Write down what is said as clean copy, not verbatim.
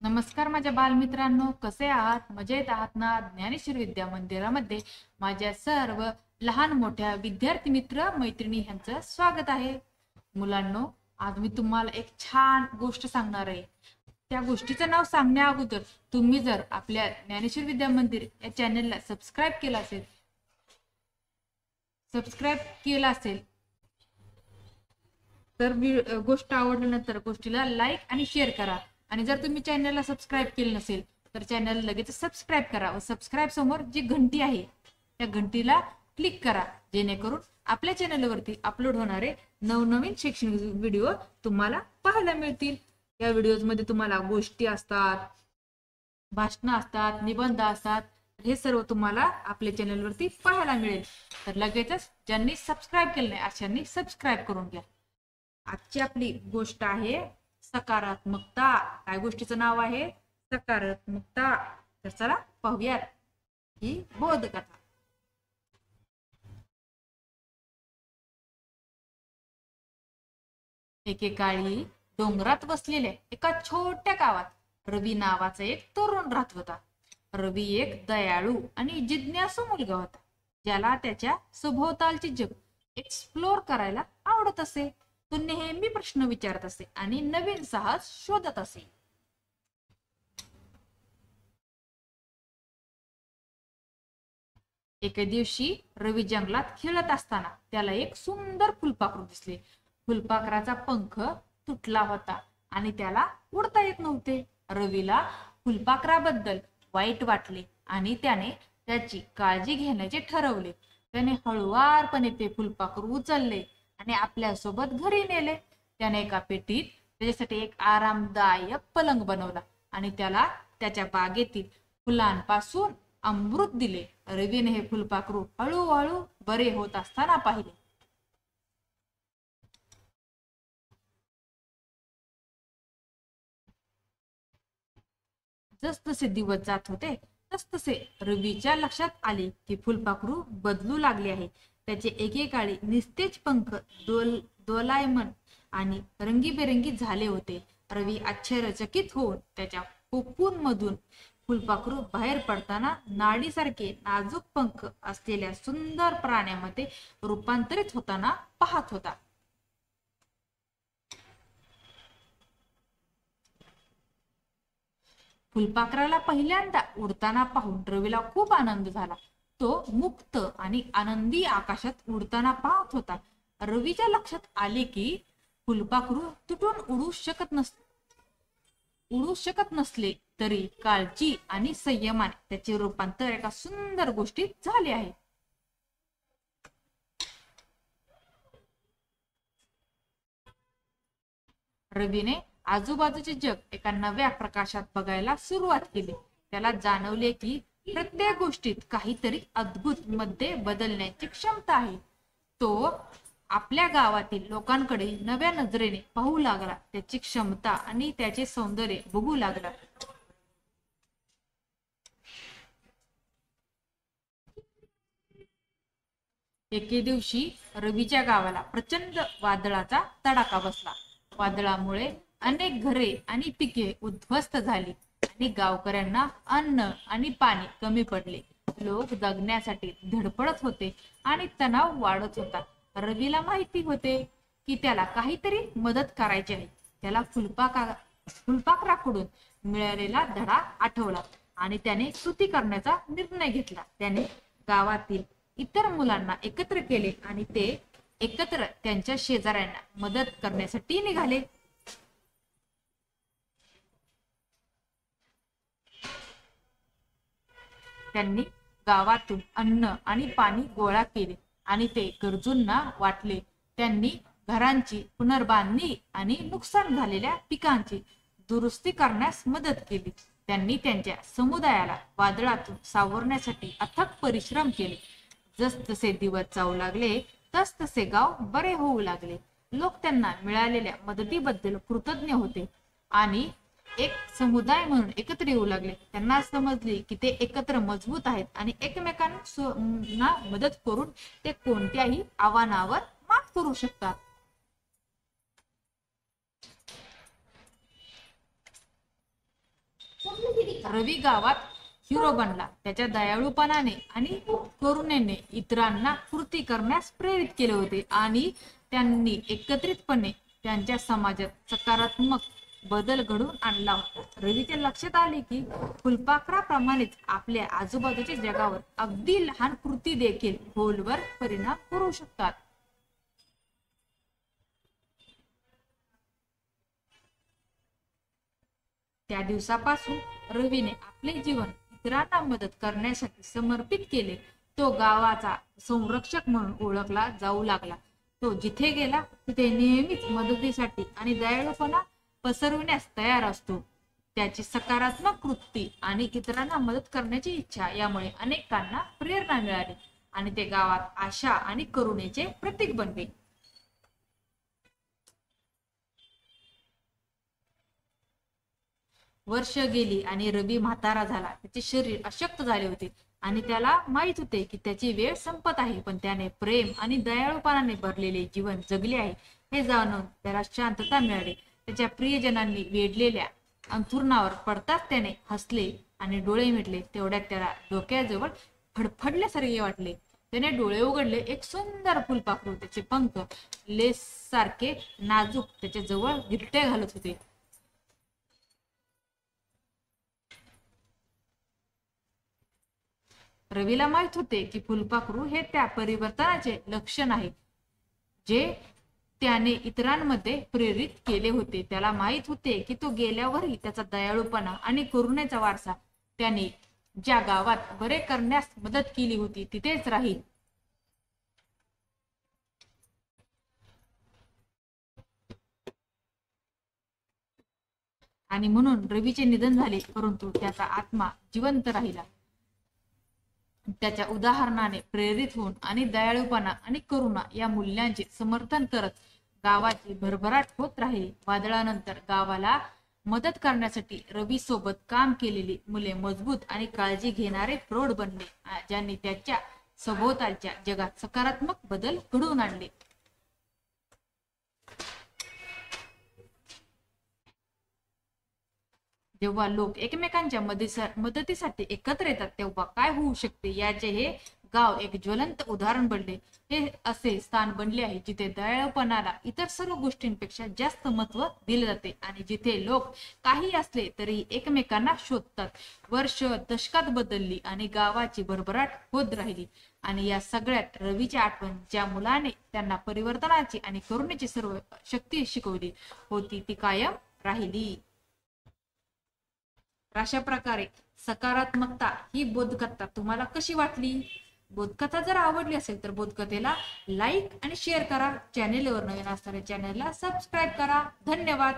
नमस्कार माझ्या बालमित्रांनो, कसे आहात? मजेत आहात ना? ज्ञानेश्वर विद्या मंदिरामध्ये माझ्या सर्व लहान मोठ्या विद्यार्थी मित्र मैत्रिणी यांचं स्वागत आहे. मुलांनो, आज मी तुम्हाला एक छान गोष्ट सांगणार आहे. त्या गोष्टीचं नाव सांगण्या अगोदर तुम्ही जर आपल्या ज्ञानेश्वर विद्या मंदिर या चॅनलला सबस्क्राईब केला असेल तर गोष्ट आवडल्यानंतर गोष्टीला लाईक आणि शेअर करा. आणि जर तुम्ही चॅनलला सबस्क्राईब केलं नसेल तर चॅनल लगेच सबस्क्राईब करा व सबस्क्राईब समोर जी घंटी आहे त्या घंटीला क्लिक करा, जेणेकरून आपल्या चॅनलवरती अपलोड होणारे नवनवीन शैक्षणिक व्हिडिओ तुम्हाला पाहायला मिळतील. या व्हिडिओज मध्ये तुम्हाला गोष्टी असतात, भाषण असतात, निबंध असतात, हे सर्व तुम्हाला आपल्या चॅनलवरती पाहायला मिळेल. तर लगेचच ज्यांनी सबस्क्राईब केलं नाही अशांनी सबस्क्राईब करून घ्या. आजची आपली गोष्ट आहे सकारात्मकता. काय गोष्टीचं नाव आहे? सकारात्मकता. तर चला पाहूयात ही बोधकथा. एकेकाळी डोंगरात बसलेल्या एका छोट्या गावात रवी नावाचा एक तरुण राहत होता. रवी एक दयाळू आणि जिज्ञासू मुलगा होता, ज्याला त्याच्या सभोवतालचे जग एक्सप्लोर करायला आवडत असे. तो नेहमी प्रश्न विचारत असे आणि नवीन साहस शोधत असे. एके दिवशी रवी जंगलात खेळत असताना त्याला एक सुंदर फुलपाखरू दिसले. फुलपाखराचा पंख तुटला होता आणि त्याला उडता येत नव्हते. रवीला फुलपाखराबद्दल वाईट वाटले आणि त्याने त्याची काळजी घेण्याचे ठरवले. त्याने हळुवारपणे ते फुलपाखरू उचलले आणि आपल्या सोबत घरी नेले. त्याने एका पेटीत त्याच्यासाठी एक आरामदायक पलंग बनवला आणि त्याला त्याच्या बागेतील फुलांपासून अमृत दिले. रवीने हे फुलपाखरू हळूहळू बरे होत असताना पाहिले. जसजसे दिवस जात होते तसतसे रवीच्या लक्षात आले की फुलपाखरू बदलू लागले आहे. त्याचे एकेकाळी निस्तेज पंख दोलायमान आणि रंगीबेरंगी झाले होते. रवी आश्चर्यचकित होऊन त्याच्या कोकून मधून फुलपाखरू बाहेर पडताना नाडीसारखे नाजूक पंख असलेल्या सुंदर प्राण्यामध्ये रूपांतरित होताना पाहत होता. फुलपाखराला पहिल्यांदा उडताना पाहून रवीला खूप आनंद झाला. तो मुक्त आणि आनंदी आकाशात उडताना पाहत होता. रवीच्या लक्षात आले की फुलपाखरू तुटून उडू शकत नसले तरी काळजी आणि संयमाने त्याचे रूपांतर एका सुंदर गोष्टीत झाले आहे. रवीने आजूबाजूचे जग एका नव्या प्रकाशात बघायला सुरुवात केली. त्याला जाणवले की प्रत्येक गोष्टीत काहीतरी अद्भुत मध्ये बदलण्याची क्षमता आहे. तो आपल्या गावातील लोकांकडे नव्या नजरेने पाहू लागला, त्याची क्षमता आणि त्याचे सौंदर्य बघू लागला. एके दिवशी रवीच्या गावाला प्रचंड वादळाचा तडाखा बसला. वादळामुळे अनेक घरे आणि पिके उद्ध्वस्त झाली आणि गावकऱ्यांना अन्न आणि पाणी कमी पडले. लोक जगण्यासाठी धडपडत होते आणि तणाव वाढत होता. रवीला माहिती होते की त्याला काहीतरी मदत करायची आहे. त्याला फुलपाखराकडून मिळालेला धडा आठवला आणि त्याने कृती करण्याचा निर्णय घेतला. त्याने गावातील इतर मुलांना एकत्र केले आणि ते एकत्र त्यांच्या शेजाऱ्यांना मदत करण्यासाठी निघाले. त्यांनी गावातून अन्न आणि पाणी गोळा केले आणि ते गरजूंना वाटले. त्यांनी घरांची पुनर्बांधणी आणि नुकसान झालेल्या पिकांची दुरुस्ती करण्यास मदत केली. त्यांनी त्यांच्या समुदायाला वादळातून सावरण्यासाठी अथक परिश्रम केले. जसजसे दिवस जाऊ लागले तसतसे गाव बरे होऊ लागले. लोक त्यांना मिळालेल्या मदतीबद्दल कृतज्ञ होते आणि एक समुदाय म्हणून एकत्र येऊ लागले. त्यांना समजले की ते एकत्र मजबूत आहेत आणि एकमेकांना मदत करून ते कोणत्याही आव्हानावर मात करू शकतात. रवी गावात हिरो बनला. त्याच्या दयाळूपणाने आणि करुणेने इतरांना कृती करण्यास प्रेरित केले होते आणि त्यांनी एकत्रितपणे त्यांच्या समाजात सकारात्मक बदल घडवून आणला होता. रवीच्या लक्षात आले की फुलपाखराप्रमाणेच आपल्या आजूबाजूच्या जगावर अगदी लहान कृती देखील खोलवर परिणाम करू शकतात. त्या दिवसापासून रवीने आपले जीवन इतरांना मदत करण्यासाठी समर्पित केले. तो गावाचा संरक्षक म्हणून ओळखला जाऊ लागला. तो जिथे गेला तिथे नेहमीच मदतीसाठी आणि दयाळूपणा पसरविण्यास तयार असतो. त्याची सकारात्मक कृती आणि इतरांना मदत करण्याची इच्छा यामुळे अनेकांना प्रेरणा मिळाली आणि ते गावात आशा आणि करुणेचे प्रतीक बनले. वर्ष गेली आणि रवी म्हातारा झाला. त्याचे शरीर अशक्त झाले होते आणि त्याला माहित होते की त्याची वेळ संपत आहे, पण त्याने प्रेम आणि दयाळूपणाने भरलेले जीवन जगले आहे हे जाणून त्याला शांतता मिळाली. त्याच्या प्रियजनांनी वेढलेल्या अंथरुणावर पडताच त्याने हसले आणि डोळे मिटले. तेवढ्यात त्याला डोक्याजवळ फडफडल्यासारखे वाटले. त्याने डोळे उघडले. एक सुंदर फुलपाखरू त्याचे पंख लेस सारखे नाजूक त्याच्या जवळ गिरटे घालत होते. रवीला माहित होते की फुलपाखरू हे त्या परिवर्तनाचे लक्षण आहे जे त्याने इतरांमध्ये प्रेरित केले होते. त्याला माहित होते की तो गेल्यावरही त्याचा दयाळूपणा आणि करुणेचा वारसा त्याने ज्या गावात बरे करण्यास मदत केली होती तिथेच राहील. आणि म्हणून रवीचे निधन झाले, परंतु त्याचा आत्मा जिवंत राहिला. त्याच्या उदाहरणाने प्रेरित होऊन आणि दयाळूपणा आणि करुणा या मूल्यांचे समर्थन करत गावाची भरभराट होत राहिली. वादळानंतर गावाला मदत करण्यासाठी रवी सोबत काम केलेली मुले मजबूत आणि काळजी घेणारे प्रौढ बनले, ज्यांनी त्याच्या सभोवतालच्या जगात सकारात्मक बदल घडवून आणले. जेव्हा लोक एकमेकांच्या मदतीसाठी एकत्र येतात तेव्हा काय होऊ शकते याचे हे गाव एक ज्वलंत उदाहरण बनले. हे असे स्थान बनले आहे जिथे दयाळूपणाला इतर सर्व गोष्टींपेक्षा जास्त महत्त्व दिले जाते आणि जिथे लोक काही असले तरी एकमेकांना शोधतात. वर्ष दशकात बदलली आणि गावाची भरभराट होत राहिली आणि या सगळ्यात रवीची आठवण, ज्या मुलाने त्यांना परिवर्तनाची आणि करुणेची सर्व शक्ती शिकवली होती, ती कायम राहिली. अशा प्रकारे सकारात्मकता ही बोधकथा तुम्हाला कशी वाटली? बोधकथा जर आवडली असेल तर बोधकथेला लाईक आणि शेअर करा. चॅनेलवर नवीन असणाऱ्या चॅनेलला सबस्क्राईब करा. धन्यवाद.